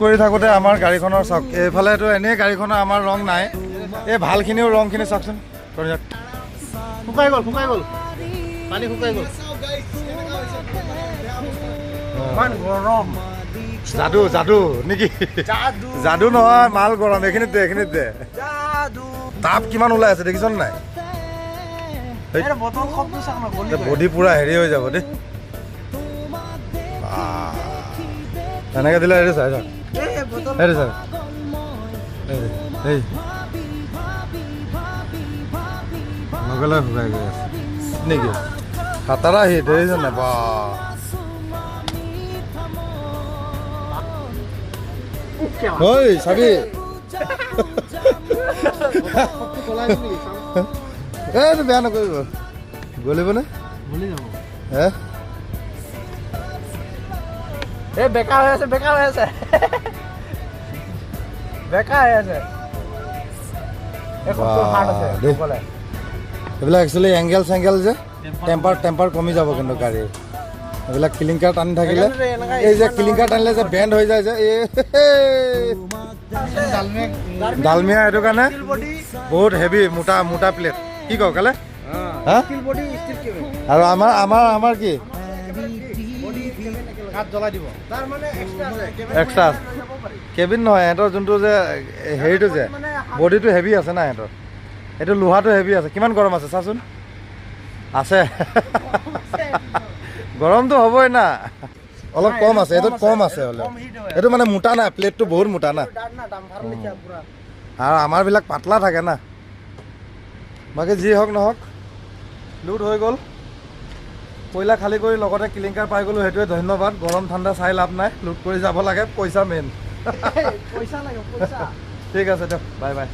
কৰি থাকোঁতে আমাৰ গাড়ীখনৰ চাওক এইফালেতো এনেই গাড়ীখনৰ আমাৰ ৰং নাই এই ভালখিনিও ৰংখিনি চাওকচোন শুকাই গ'ল পানী শুকাই গ'ল ইমান গৰম যাদু যাদু নেকি যাদু নহয় মাল গৰম এইখিনিত দে তাপ কিমান ওলাই আছে দেখিছ নাই বডি পুৰা হেৰি হৈ যাব দেই এনেকৈ দিলে হেৰি চাই হেৰি চাই লগে লগে শুকাই গৈ আছে নেকি খাতাৰা হিট দেখিছ নাই বা ঐ চাবি এইটো বেয়া নকৰিব গলিবনে হে এই বেকাৰ হৈ আছে এইবিলাক একচুৱেলি এংগেল চেংগেল যে টেম্পাৰ কমি যাব কিন্তু গাড়ীৰ এইবিলাক কিলিংকাৰ টানি থাকিলে এই যে কিলিংকাৰ টানিলে যে বেণ্ড হৈ যায় যে এই ডালমিয়া এইটো কাৰণে বহুত হেভি মোটা প্লেট কি কওঁ কালে আৰু আমাৰ কি এক্সট্ৰা কেবিন নহয় সিহঁতৰ যোনটো যে হেৰিটো যে বডিটো হেভি আছে না সিহঁতৰ এইটো লোহাটো হেভি আছে কিমান গৰম আছে চাচোন আছে গৰমটো হ'বই না অলপ কম আছে এইটোত কম আছে হ'লে এইটো মানে মোটা না প্লেটটো বহুত মোটা না আৰু আমাৰবিলাক পাতলা থাকে না বাকী যি হওক নহওক লুট হৈ গ'ল কয়লা খালী কৰি লগতে কিলিংকাৰ পাই গ'লোঁ সেইটোৱে ধন্যবাদ গৰম ঠাণ্ডা চাই লাভ নাই লুট কৰি যাব লাগে পইচা মেইন ঠিক আছে দিয়ক বাই বাই